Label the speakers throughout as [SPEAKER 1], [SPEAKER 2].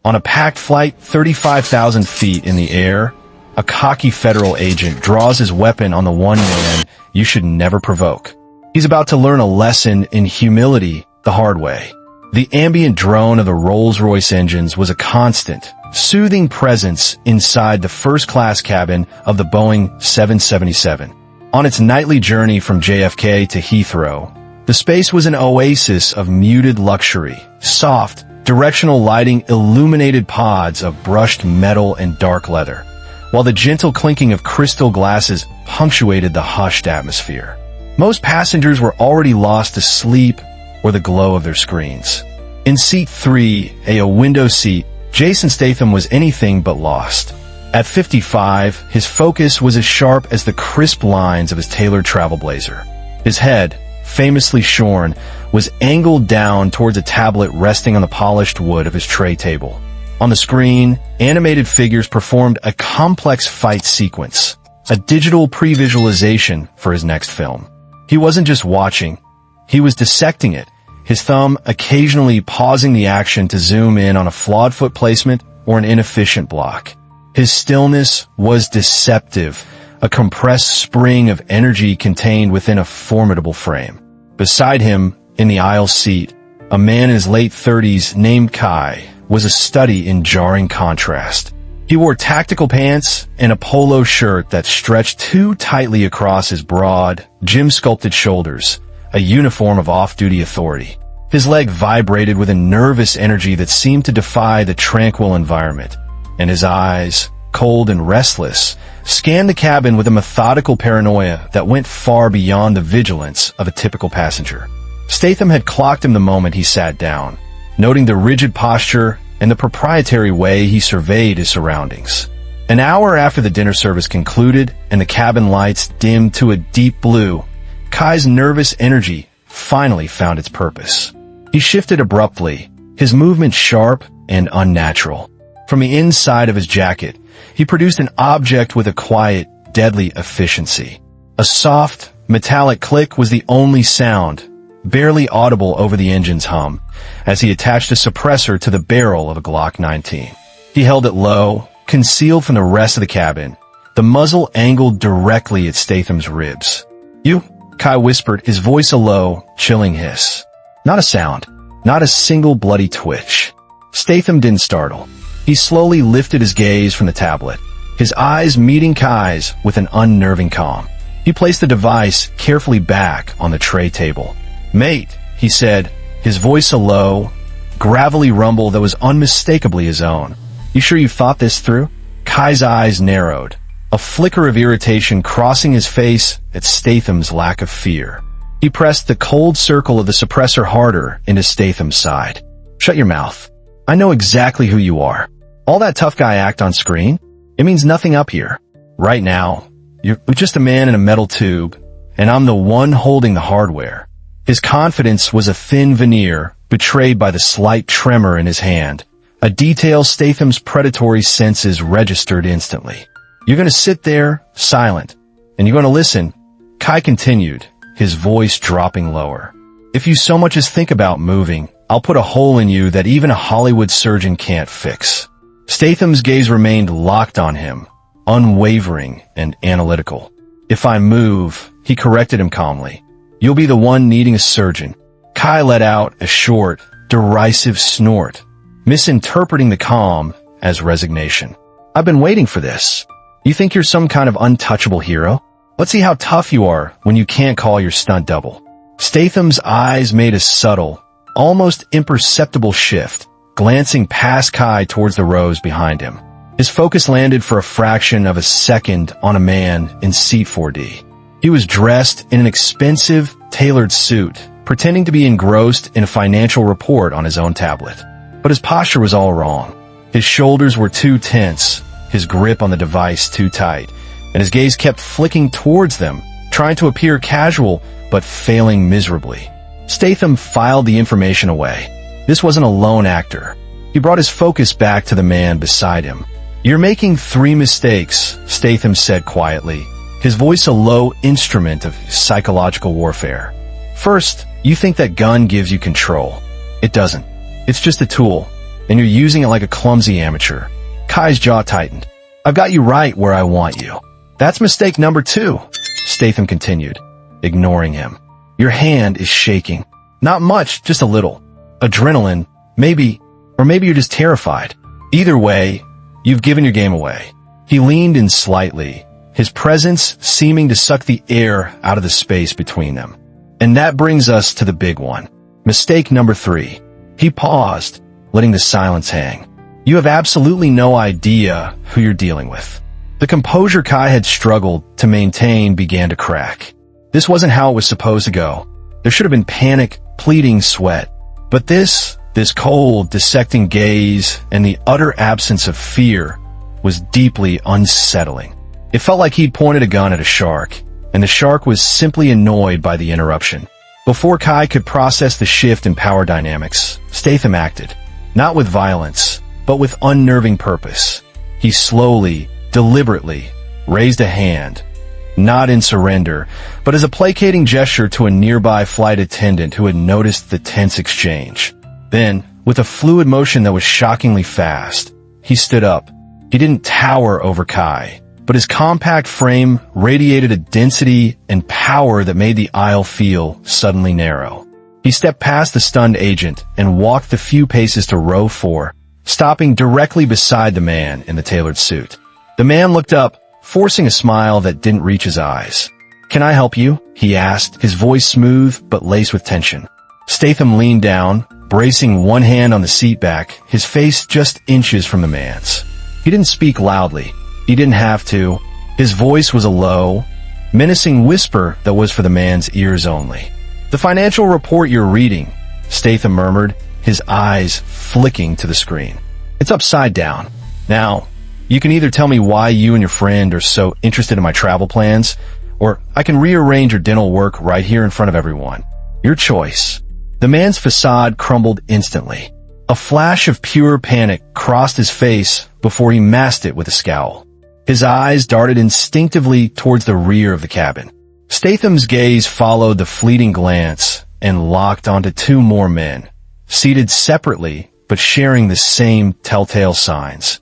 [SPEAKER 1] On a packed flight 35,000 feet in the air, a cocky federal agent draws his weapon on the one man you should never provoke. He's about to learn a lesson in humility the hard way. The ambient drone of the Rolls-Royce engines was a constant, soothing presence inside the first-class cabin of the Boeing 777. On its nightly journey from JFK to Heathrow, the space was an oasis of muted luxury. Soft, directional lighting illuminated pods of brushed metal and dark leather, while the gentle clinking of crystal glasses punctuated the hushed atmosphere. Most passengers were already lost to sleep or the glow of their screens. In seat 3, a window seat, Jason Statham was anything but lost. At 55, his focus was as sharp as the crisp lines of his tailored travel blazer. His head, famously shorn, was angled down towards a tablet resting on the polished wood of his tray table. On the screen, animated figures performed a complex fight sequence, a digital pre-visualization for his next film. He wasn't just watching, he was dissecting it, his thumb occasionally pausing the action to zoom in on a flawed foot placement or an inefficient block. His stillness was deceptive, a compressed spring of energy contained within a formidable frame. Beside him, in the aisle seat, a man in his late 30s named Kai was a study in jarring contrast. He wore tactical pants and a polo shirt that stretched too tightly across his broad, gym-sculpted shoulders, a uniform of off-duty authority. His leg vibrated with a nervous energy that seemed to defy the tranquil environment, and his eyes, cold and restless, scanned the cabin with a methodical paranoia that went far beyond the vigilance of a typical passenger. Statham had clocked him the moment he sat down, noting the rigid posture and the proprietary way he surveyed his surroundings. An hour after the dinner service concluded and the cabin lights dimmed to a deep blue, Kai's nervous energy finally found its purpose. He shifted abruptly, his movement sharp and unnatural. From the inside of his jacket, he produced an object with a quiet, deadly efficiency. A soft, metallic click was the only sound, barely audible over the engine's hum, as he attached a suppressor to the barrel of a Glock 19. He held it low, concealed from the rest of the cabin, the muzzle angled directly at Statham's ribs. "You?" Kai whispered, his voice a low, chilling hiss. Not a sound, not a single bloody twitch. Statham didn't startle. He slowly lifted his gaze from the tablet, his eyes meeting Kai's with an unnerving calm. He placed the device carefully back on the tray table. "Mate," he said, his voice a low, gravelly rumble that was unmistakably his own. "You sure you've thought this through?" Kai's eyes narrowed, a flicker of irritation crossing his face at Statham's lack of fear. He pressed the cold circle of the suppressor harder into Statham's side. "Shut your mouth. I know exactly who you are. All that tough guy act on screen, it means nothing up here. Right now, you're just a man in a metal tube, and I'm the one holding the hardware." His confidence was a thin veneer, betrayed by the slight tremor in his hand, a detail Statham's predatory senses registered instantly. "You're going to sit there, silent, and you're going to listen," Kai continued, his voice dropping lower. "If you so much as think about moving, I'll put a hole in you that even a Hollywood surgeon can't fix." Statham's gaze remained locked on him, unwavering and analytical. "If I move," he corrected him calmly, "you'll be the one needing a surgeon." Kai let out a short, derisive snort, misinterpreting the calm as resignation. "I've been waiting for this. You think you're some kind of untouchable hero? Let's see how tough you are when you can't call your stunt double." Statham's eyes made a subtle, almost imperceptible shift, glancing past Kai towards the rows behind him. His focus landed for a fraction of a second on a man in seat 4D. He was dressed in an expensive, tailored suit, pretending to be engrossed in a financial report on his own tablet. But his posture was all wrong. His shoulders were too tense, his grip on the device too tight, and his gaze kept flicking towards them, trying to appear casual, but failing miserably. Statham filed the information away. This wasn't a lone actor. He brought his focus back to the man beside him. "You're making 3 mistakes," Statham said quietly, his voice a low instrument of psychological warfare. "First, you think that gun gives you control. It doesn't. It's just a tool. and you're using it like a clumsy amateur. Kai's jaw tightened. I've got you right where I want you. That's mistake number 2, Statham continued, ignoring him. Your hand is shaking. Not much, just a little. Adrenaline, maybe, or maybe you're just terrified. Either way, you've given your game away. He leaned in slightly, his presence seeming to suck the air out of the space between them. And that brings us to the big one. Mistake number 3. He paused, letting the silence hang. You have absolutely no idea who you're dealing with. The composure Kai had struggled to maintain began to crack. This wasn't how it was supposed to go. There should have been panic, pleading, sweat. But this cold, dissecting gaze and the utter absence of fear was deeply unsettling. It felt like he'd pointed a gun at a shark, and the shark was simply annoyed by the interruption. Before Kai could process the shift in power dynamics, Statham acted, not with violence, but with unnerving purpose. He slowly, deliberately raised a hand, not in surrender, but as a placating gesture to a nearby flight attendant who had noticed the tense exchange. Then, with a fluid motion that was shockingly fast, he stood up. He didn't tower over Kai, but his compact frame radiated a density and power that made the aisle feel suddenly narrow. He stepped past the stunned agent and walked the few paces to row 4, stopping directly beside the man in the tailored suit. The man looked up, forcing a smile that didn't reach his eyes. "Can I help you?" he asked, his voice smooth but laced with tension. Statham leaned down, bracing one hand on the seat back, his face just inches from the man's. He didn't speak loudly. He didn't have to. His voice was a low, menacing whisper that was for the man's ears only. "The financial report you're reading," Statham murmured, his eyes flicking to the screen. "It's upside down. Now, you can either tell me why you and your friend are so interested in my travel plans, or I can rearrange your dental work right here in front of everyone. Your choice." The man's facade crumbled instantly. A flash of pure panic crossed his face before he masked it with a scowl. His eyes darted instinctively towards the rear of the cabin. Statham's gaze followed the fleeting glance and locked onto 2 more men, seated separately but sharing the same telltale signs.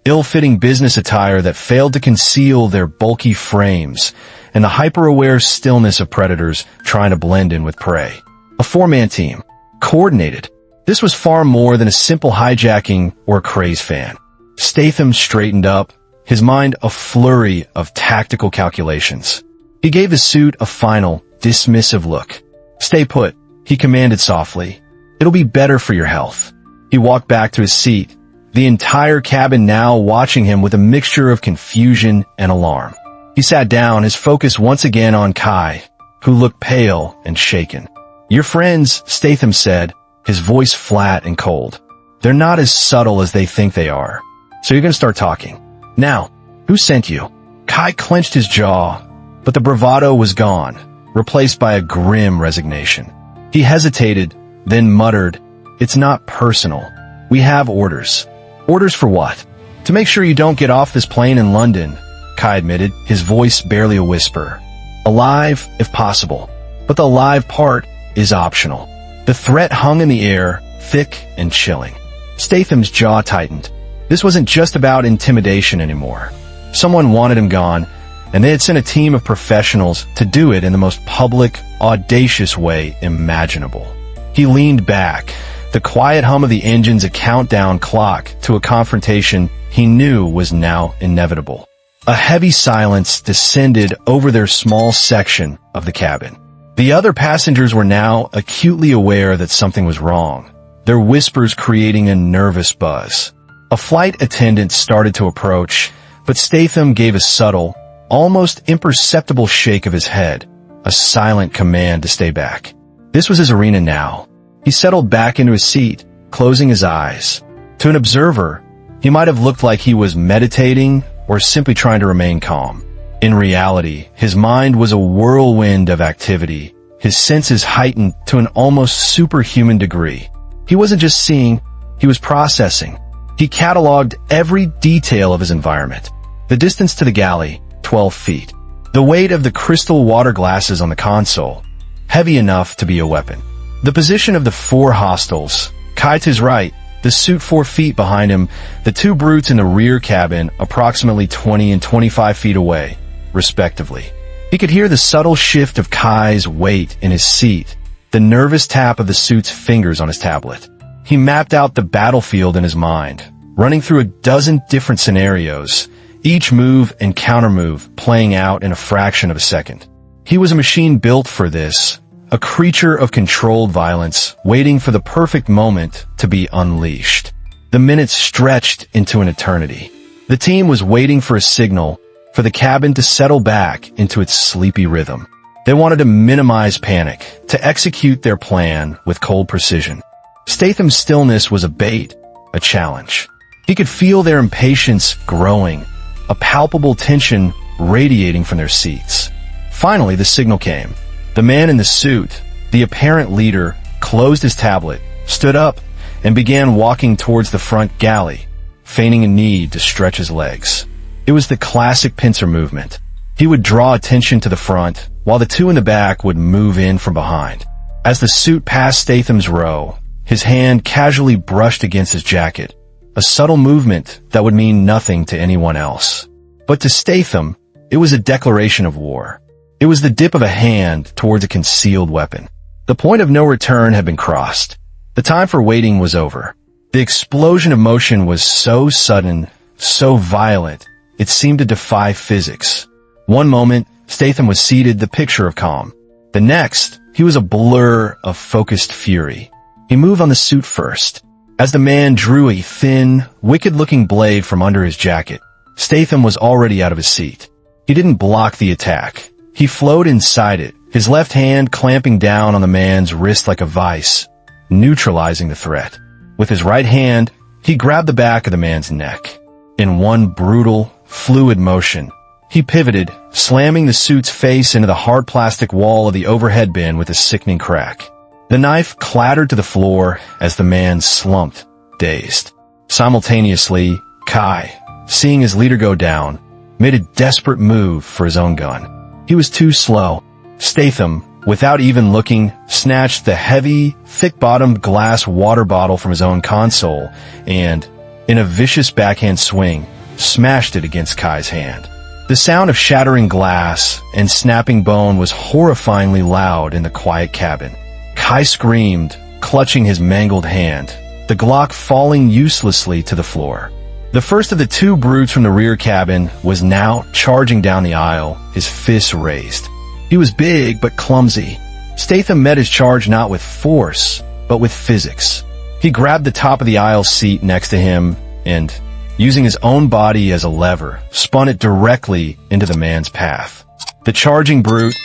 [SPEAKER 1] Ill-fitting business attire that failed to conceal their bulky frames and the hyper-aware stillness of predators trying to blend in with prey. A 4-man team, coordinated. This was far more than a simple hijacking or a craze fan. Statham straightened up, his mind a flurry of tactical calculations. He gave the suit a final, dismissive look. "Stay put," he commanded softly. "It'll be better for your health." He walked back to his seat, the entire cabin now watching him with a mixture of confusion and alarm. He sat down, his focus once again on Kai, who looked pale and shaken. "Your friends," Statham said, his voice flat and cold. "They're not as subtle as they think they are. So you're going to start talking. Now, who sent you?" Kai clenched his jaw, but the bravado was gone, replaced by a grim resignation. He hesitated, then muttered, "It's not personal. We have orders." "Orders for what?" "To make sure you don't get off this plane in London," Kai admitted, his voice barely a whisper. "Alive, if possible. But the live part is optional." The threat hung in the air, thick and chilling. Statham's jaw tightened. This wasn't just about intimidation anymore. Someone wanted him gone, and they had sent a team of professionals to do it in the most public, audacious way imaginable. He leaned back, the quiet hum of the engines a countdown clock to a confrontation he knew was now inevitable. A heavy silence descended over their small section of the cabin. The other passengers were now acutely aware that something was wrong, their whispers creating a nervous buzz. A flight attendant started to approach, but Statham gave a subtle, almost imperceptible shake of his head, a silent command to stay back. This was his arena now. He settled back into his seat, closing his eyes. To an observer, he might have looked like he was meditating or simply trying to remain calm. In reality, his mind was a whirlwind of activity, his senses heightened to an almost superhuman degree. He wasn't just seeing, he was processing. He cataloged every detail of his environment. The distance to the galley, 12 feet. The weight of the crystal water glasses on the console, heavy enough to be a weapon. The position of the 4 hostiles, Kai to his right, the suit 4 feet behind him, the two brutes in the rear cabin approximately 20 and 25 feet away, respectively. He could hear the subtle shift of Kai's weight in his seat, the nervous tap of the suit's fingers on his tablet. He mapped out the battlefield in his mind, running through a dozen different scenarios, each move and countermove playing out in a fraction of a second. He was a machine built for this, a creature of controlled violence, waiting for the perfect moment to be unleashed. The minutes stretched into an eternity. The team was waiting for a signal, for the cabin to settle back into its sleepy rhythm. They wanted to minimize panic, to execute their plan with cold precision. Statham's stillness was a bait, a challenge. He could feel their impatience growing, a palpable tension radiating from their seats. Finally, the signal came. The man in the suit, the apparent leader, closed his tablet, stood up, and began walking towards the front galley, feigning a need to stretch his legs. It was the classic pincer movement. He would draw attention to the front, while the two in the back would move in from behind. As the suit passed Statham's row, his hand casually brushed against his jacket, a subtle movement that would mean nothing to anyone else. But to Statham, it was a declaration of war. It was the dip of a hand towards a concealed weapon. The point of no return had been crossed. The time for waiting was over. The explosion of motion was so sudden, so violent, it seemed to defy physics. One moment, Statham was seated, the picture of calm. The next, he was a blur of focused fury. He moved on the suit first. As the man drew a thin, wicked-looking blade from under his jacket, Statham was already out of his seat. He didn't block the attack. He flowed inside it, his left hand clamping down on the man's wrist like a vice, neutralizing the threat. With his right hand, he grabbed the back of the man's neck. In one brutal, fluid motion, he pivoted, slamming the suit's face into the hard plastic wall of the overhead bin with a sickening crack. The knife clattered to the floor as the man slumped, dazed. Simultaneously, Kai, seeing his leader go down, made a desperate move for his own gun. He was too slow. Statham, without even looking, snatched the heavy, thick-bottomed glass water bottle from his own console and, in a vicious backhand swing, smashed it against Kai's hand. The sound of shattering glass and snapping bone was horrifyingly loud in the quiet cabin. Kai screamed, clutching his mangled hand, the Glock falling uselessly to the floor. The first of the two brutes from the rear cabin was now charging down the aisle, his fists raised. He was big but clumsy. Statham met his charge not with force, but with physics. He grabbed the top of the aisle seat next to him and, using his own body as a lever, spun it directly into the man's path. The charging brute,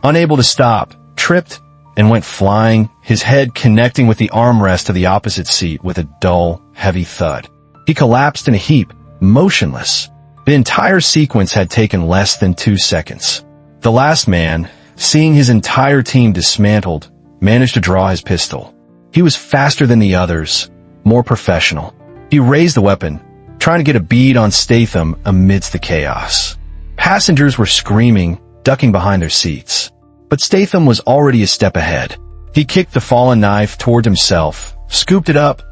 [SPEAKER 1] unable to stop, tripped and went flying, his head connecting with the armrest of the opposite seat with a dull, heavy thud. He collapsed in a heap, motionless. The entire sequence had taken less than 2 seconds. The last man, seeing his entire team dismantled, managed to draw his pistol. He was faster than the others, more professional. He raised the weapon, trying to get a bead on Statham amidst the chaos. Passengers were screaming, ducking behind their seats. But Statham was already a step ahead. He kicked the fallen knife toward himself, scooped it up,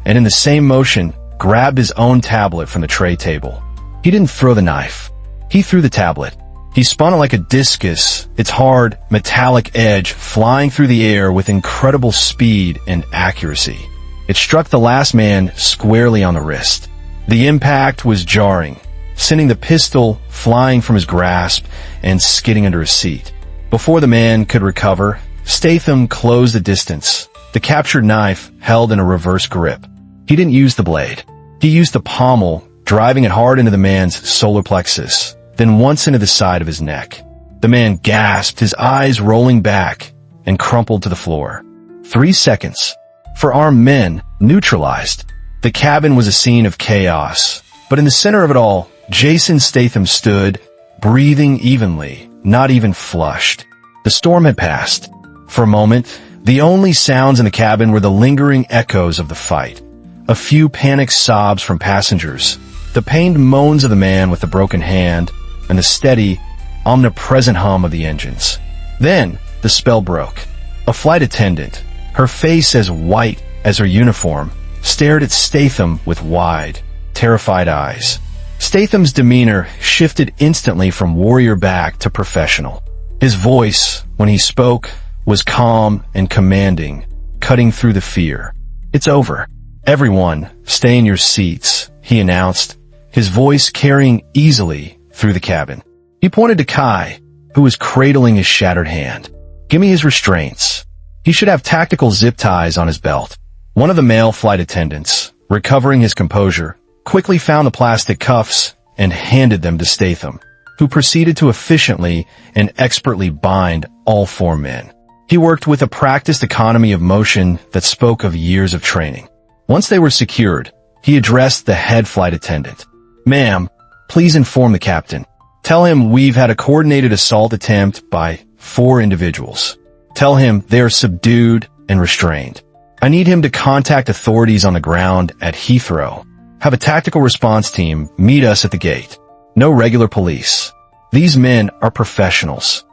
[SPEAKER 1] and in the same motion, grabbed his own tablet from the tray table. He didn't throw the knife. He threw the tablet. He spun it like a discus, its hard, metallic edge flying through the air with incredible speed and accuracy. It struck the last man squarely on the wrist. The impact was jarring, sending the pistol flying from his grasp and skidding under his seat. Before the man could recover, Statham closed the distance, the captured knife held in a reverse grip. He didn't use the blade. He used the pommel, driving it hard into the man's solar plexus, then once into the side of his neck. The man gasped, his eyes rolling back, and crumpled to the floor. 3 seconds. For armed men, neutralized. The cabin was a scene of chaos, but in the center of it all, Jason Statham stood, breathing evenly, not even flushed. The storm had passed. For a moment, the only sounds in the cabin were the lingering echoes of the fight. A few panicked sobs from passengers, the pained moans of the man with the broken hand, and the steady, omnipresent hum of the engines. Then, the spell broke. A flight attendant, her face as white as her uniform, stared at Statham with wide, terrified eyes. Statham's demeanor shifted instantly from warrior back to professional. His voice, when he spoke, was calm and commanding, cutting through the fear. "It's over. Everyone, stay in your seats," he announced, his voice carrying easily through the cabin. He pointed to Kai, who was cradling his shattered hand. "Give me his restraints. He should have tactical zip ties on his belt." One of the male flight attendants, recovering his composure, quickly found the plastic cuffs and handed them to Statham, who proceeded to efficiently and expertly bind all four men. He worked with a practiced economy of motion that spoke of years of training. Once they were secured, he addressed the head flight attendant. "Ma'am, please inform the captain. Tell him we've had a coordinated assault attempt by 4 individuals. Tell him they are subdued and restrained. I need him to contact authorities on the ground at Heathrow. Have a tactical response team meet us at the gate. No regular police. These men are professionals."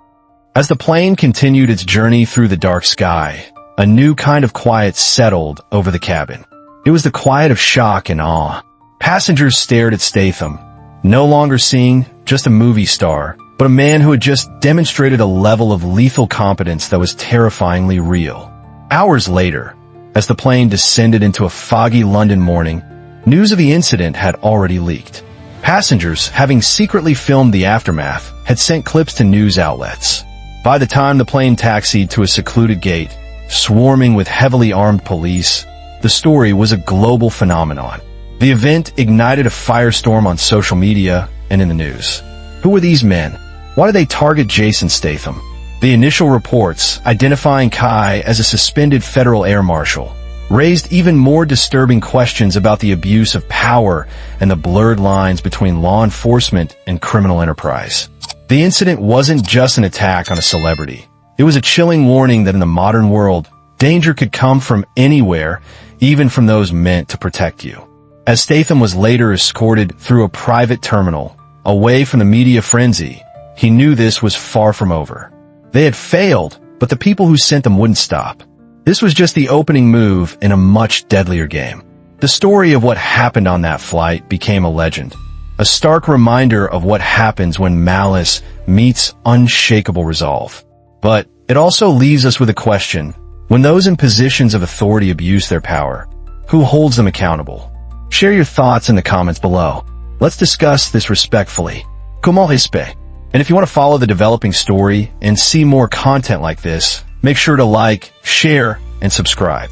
[SPEAKER 1] As the plane continued its journey through the dark sky, a new kind of quiet settled over the cabin. It was the quiet of shock and awe. Passengers stared at Statham, no longer seeing just a movie star, but a man who had just demonstrated a level of lethal competence that was terrifyingly real. Hours later, as the plane descended into a foggy London morning, news of the incident had already leaked. Passengers, having secretly filmed the aftermath, had sent clips to news outlets. By the time the plane taxied to a secluded gate, swarming with heavily armed police, the story was a global phenomenon. The event ignited a firestorm on social media and in the news. Who were these men? Why did they target Jason Statham? The initial reports, identifying Kai as a suspended federal air marshal, raised even more disturbing questions about the abuse of power and the blurred lines between law enforcement and criminal enterprise. The incident wasn't just an attack on a celebrity. It was a chilling warning that in the modern world, danger could come from anywhere, even from those meant to protect you. As Statham was later escorted through a private terminal, away from the media frenzy, he knew this was far from over. They had failed, but the people who sent them wouldn't stop. This was just the opening move in a much deadlier game. The story of what happened on that flight became a legend, a stark reminder of what happens when malice meets unshakable resolve. But it also leaves us with a question. When those in positions of authority abuse their power, who holds them accountable? Share your thoughts in the comments below. Let's discuss this respectfully. Comment respect? And if you want to follow the developing story and see more content like this, make sure to like, share, and subscribe.